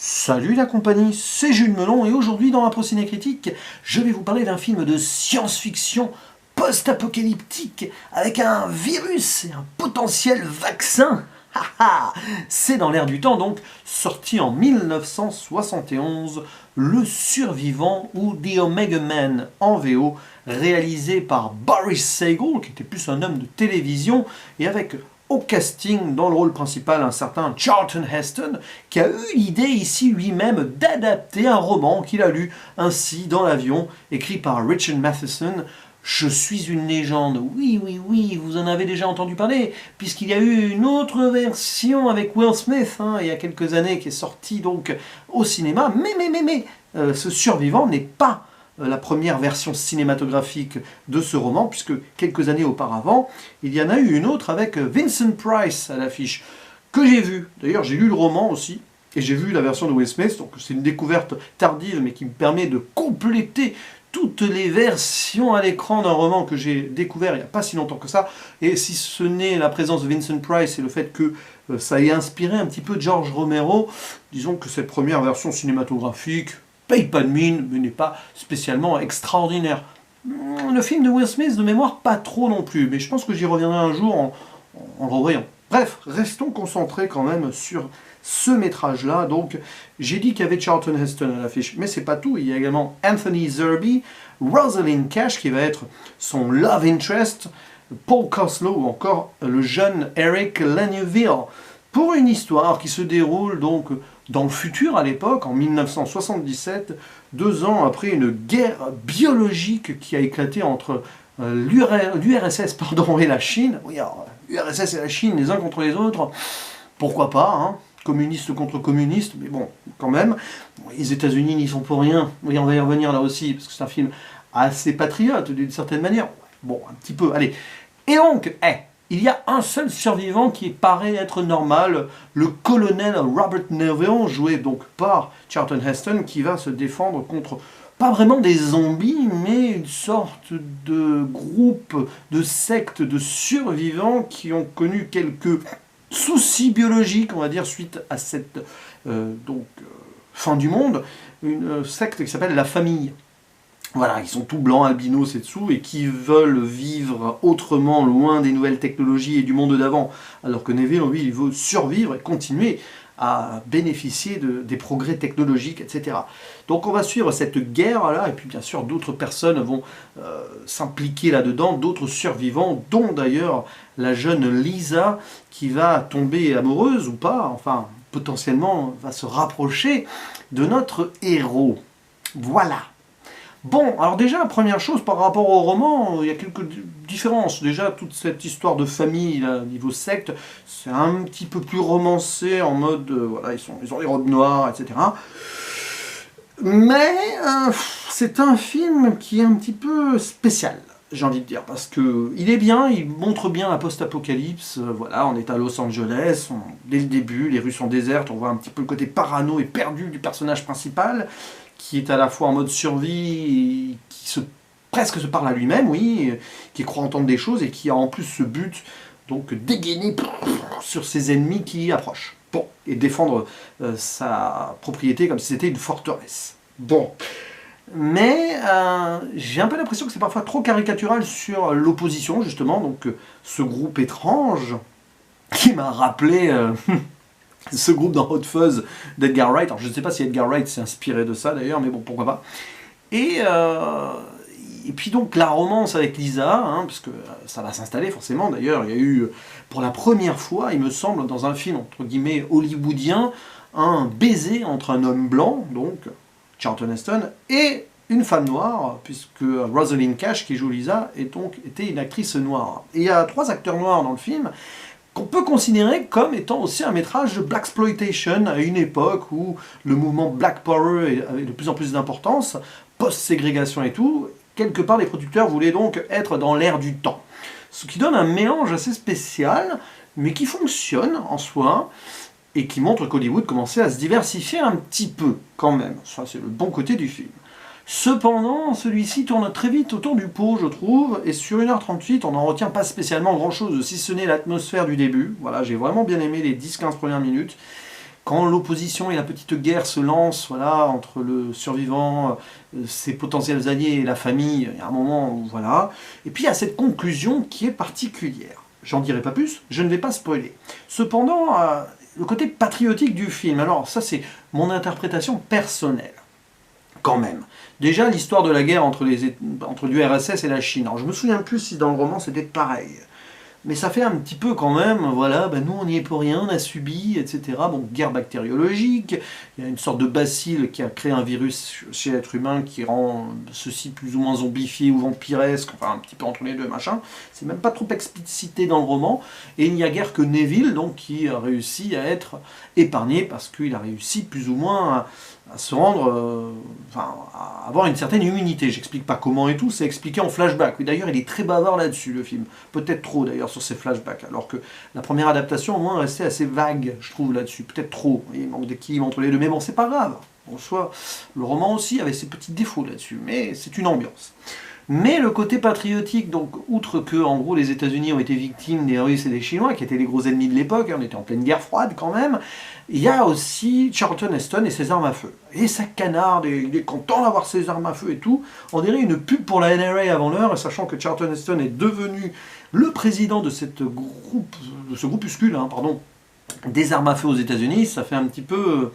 Salut la compagnie, c'est Jules Melon et aujourd'hui dans Impro Ciné Critique, je vais vous parler d'un film de science-fiction post-apocalyptique avec un virus et un potentiel vaccin. C'est dans l'air du temps donc, sorti en 1971, Le Survivant ou The Omega Man en VO, réalisé par Boris Sagal, qui était plus un homme de télévision, et avec au casting, dans le rôle principal, un certain Charlton Heston, qui a eu l'idée ici lui-même d'adapter un roman qu'il a lu ainsi dans l'avion, écrit par Richard Matheson. Je suis une légende. Oui, oui, oui, vous en avez déjà entendu parler, puisqu'il y a eu une autre version avec Will Smith, il y a quelques années, qui est sortie donc au cinéma. Mais, ce survivant n'est pas la première version cinématographique de ce roman, puisque quelques années auparavant, il y en a eu une autre avec Vincent Price à l'affiche, que j'ai vue. D'ailleurs, j'ai lu le roman aussi, et j'ai vu la version de Will Smith, donc c'est une découverte tardive, mais qui me permet de compléter toutes les versions à l'écran d'un roman que j'ai découvert il n'y a pas si longtemps que ça, et si ce n'est la présence de Vincent Price et le fait que ça ait inspiré un petit peu George Romero, disons que cette première version cinématographique paye pas de mine, mais n'est pas spécialement extraordinaire. Le film de Will Smith, de mémoire, pas trop non plus, mais je pense que j'y reviendrai un jour en le revoyant. Bref, restons concentrés quand même sur ce métrage-là. Donc, j'ai dit qu'il y avait Charlton Heston à l'affiche, mais c'est pas tout. Il y a également Anthony Zerbe, Rosalind Cash, qui va être son love interest, Paul Coslow ou encore le jeune Eric Laneuville, pour une histoire qui se déroule donc dans le futur à l'époque, en 1977, 2 ans après une guerre biologique qui a éclaté entre l'URSS et la Chine. Oui, alors, l'URSS et la Chine, les uns contre les autres, pourquoi pas, communistes contre communistes, mais bon, quand même. Les États-Unis n'y sont pour rien. Oui, on va y revenir là aussi, parce que c'est un film assez patriote d'une certaine manière. Bon, un petit peu, allez. Et donc, il y a un seul survivant qui paraît être normal, le colonel Robert Neville, joué donc par Charlton Heston, qui va se défendre contre, pas vraiment des zombies, mais une sorte de groupe, de secte de survivants qui ont connu quelques soucis biologiques, on va dire, suite à cette fin du monde, une secte qui s'appelle la famille. Voilà, ils sont tout blancs, albinos et dessous, et qui veulent vivre autrement, loin des nouvelles technologies et du monde d'avant. Alors que Neville, lui, il veut survivre et continuer à bénéficier des progrès technologiques, etc. Donc on va suivre cette guerre-là, et puis bien sûr d'autres personnes vont s'impliquer là-dedans, d'autres survivants, dont d'ailleurs la jeune Lisa, qui va tomber amoureuse ou pas, enfin potentiellement va se rapprocher de notre héros. Voilà. Bon, alors déjà, première chose, par rapport au roman, il y a quelques différences. Déjà, toute cette histoire de famille, là, niveau secte, c'est un petit peu plus romancé, en mode, voilà, ils ont les robes noires, etc. Mais c'est un film qui est un petit peu spécial, j'ai envie de dire, parce que il est bien, il montre bien la post-apocalypse, voilà, on est à Los Angeles, dès le début, les rues sont désertes, on voit un petit peu le côté parano et perdu du personnage principal, qui est à la fois en mode survie, qui presque se parle à lui-même, oui, qui croit entendre des choses et qui a en plus ce but, donc dégainer sur ses ennemis qui approchent. Bon, et défendre sa propriété comme si c'était une forteresse. Bon, mais j'ai un peu l'impression que c'est parfois trop caricatural sur l'opposition, justement, donc ce groupe étrange qui m'a rappelé... ce groupe dans Hot Fuzz d'Edgar Wright. Alors je ne sais pas si Edgar Wright s'est inspiré de ça d'ailleurs, mais bon, pourquoi pas. Et puis donc la romance avec Lisa, parce que ça va s'installer forcément. D'ailleurs, il y a eu, pour la première fois, il me semble, dans un film, entre guillemets, hollywoodien, un baiser entre un homme blanc, donc Charlton Heston, et une femme noire, puisque Rosalind Cash, qui joue Lisa, était une actrice noire. Et il y a 3 acteurs noirs dans le film, qu'on peut considérer comme étant aussi un métrage de blaxploitation à une époque où le mouvement Black Power avait de plus en plus d'importance, post-ségrégation et tout. Quelque part, les producteurs voulaient donc être dans l'air du temps. Ce qui donne un mélange assez spécial, mais qui fonctionne en soi, et qui montre qu'Hollywood commençait à se diversifier un petit peu, quand même. Ça, c'est le bon côté du film. Cependant, celui-ci tourne très vite autour du pot, je trouve, et sur 1h38, on n'en retient pas spécialement grand-chose, si ce n'est l'atmosphère du début. Voilà, j'ai vraiment bien aimé les 10-15 premières minutes, quand l'opposition et la petite guerre se lancent, voilà, entre le survivant, ses potentiels alliés et la famille, il y a un moment où, voilà. Et puis il y a cette conclusion qui est particulière. J'en dirai pas plus, je ne vais pas spoiler. Cependant, le côté patriotique du film, alors ça c'est mon interprétation personnelle, quand même. Déjà l'histoire de la guerre entre l'URSS et la Chine. Alors je me souviens plus si dans le roman c'était pareil. Mais ça fait un petit peu quand même, voilà, ben nous on n'y est pour rien, on a subi, etc. Bon, guerre bactériologique, il y a une sorte de bacille qui a créé un virus chez l'être humain qui rend ceci plus ou moins zombifié ou vampiresque, enfin un petit peu entre les deux, machin. C'est même pas trop explicité dans le roman. Et il n'y a guère que Neville, donc, qui a réussi à être épargné parce qu'il a réussi plus ou moins à se rendre, enfin, à avoir une certaine immunité. J'explique pas comment et tout, c'est expliqué en flashback. Oui, d'ailleurs, il est très bavard là-dessus, le film. Peut-être trop, d'ailleurs, sur ces flashbacks. Alors que la première adaptation, au moins, restait assez vague, je trouve, là-dessus. Peut-être trop. Il manque d'équilibre entre les deux. Mais bon, c'est pas grave. En soi, le roman aussi avait ses petits défauts là-dessus. Mais c'est une ambiance. Mais le côté patriotique, donc, outre que, en gros, les États-Unis ont été victimes des Russes et des Chinois, qui étaient les gros ennemis de l'époque, on était en pleine guerre froide quand même, il y a aussi Charlton Heston et ses armes à feu. Et ça canarde, et il est content d'avoir ses armes à feu et tout. On dirait une pub pour la NRA avant l'heure, sachant que Charlton Heston est devenu le président de ce groupuscule, des armes à feu aux États-Unis. Ça fait un petit peu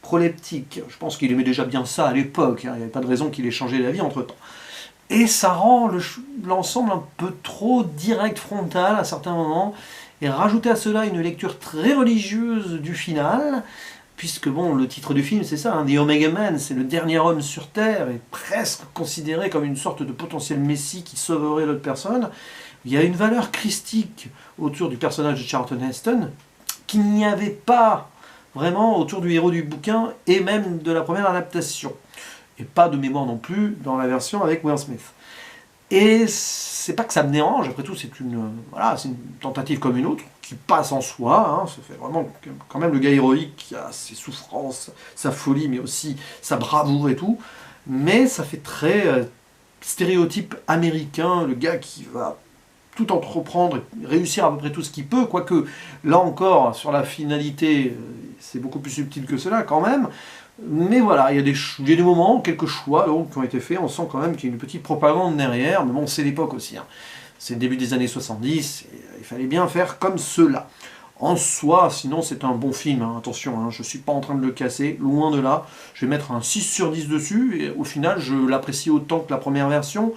proleptique. Je pense qu'il aimait déjà bien ça à l'époque, il n'y avait pas de raison qu'il ait changé d'avis entre-temps. Et ça rend l'ensemble un peu trop direct, frontal à certains moments. Et rajouter à cela une lecture très religieuse du final, puisque bon, le titre du film c'est ça, The Omega Man, c'est le dernier homme sur Terre, et presque considéré comme une sorte de potentiel messie qui sauverait l'autre personne. Il y a une valeur christique autour du personnage de Charlton Heston qu'il n'y avait pas vraiment autour du héros du bouquin et même de la première adaptation. Et pas de mémoire non plus dans la version avec Will Smith. Et c'est pas que ça me dérange, après tout c'est une tentative comme une autre, qui passe en soi, ça fait vraiment quand même le gars héroïque qui a ses souffrances, sa folie, mais aussi sa bravoure et tout, mais ça fait très stéréotype américain, le gars qui va tout entreprendre, réussir à peu près tout ce qu'il peut, quoique là encore, sur la finalité, c'est beaucoup plus subtil que cela quand même. Mais voilà, il y a des moments, quelques choix donc, qui ont été faits, on sent quand même qu'il y a une petite propagande derrière, mais bon, c'est l'époque aussi. C'est le début des années 70, et il fallait bien faire comme cela. En soi, sinon c'est un bon film, attention, je ne suis pas en train de le casser, loin de là. Je vais mettre un 6 sur 10 dessus, et au final, je l'apprécie autant que la première version,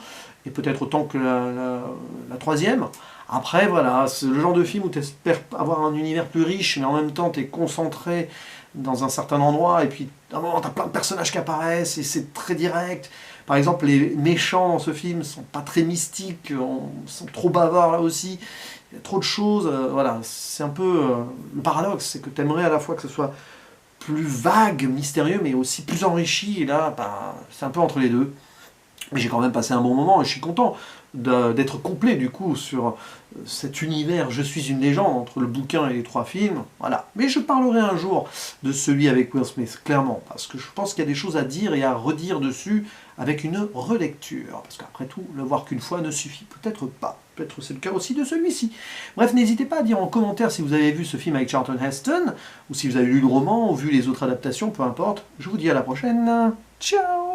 et peut-être autant que la troisième. Après, voilà, c'est le genre de film où tu espères avoir un univers plus riche, mais en même temps, tu es concentré dans un certain endroit, et puis à un moment, tu as plein de personnages qui apparaissent, et c'est très direct. Par exemple, les méchants dans ce film sont pas très mystiques, sont trop bavards là aussi, il y a trop de choses, voilà, c'est un peu le paradoxe, c'est que tu aimerais à la fois que ce soit plus vague, mystérieux, mais aussi plus enrichi, et là, c'est un peu entre les deux. Mais j'ai quand même passé un bon moment, et je suis content d'être complet du coup sur cet univers Je suis une légende entre le bouquin et les 3 films, voilà. Mais je parlerai un jour de celui avec Will Smith, clairement, parce que je pense qu'il y a des choses à dire et à redire dessus avec une relecture, parce qu'après tout, le voir qu'une fois ne suffit peut-être pas. Peut-être c'est le cas aussi de celui-ci. Bref, n'hésitez pas à dire en commentaire si vous avez vu ce film avec Charlton Heston, ou si vous avez lu le roman, ou vu les autres adaptations, peu importe. Je vous dis à la prochaine. Ciao!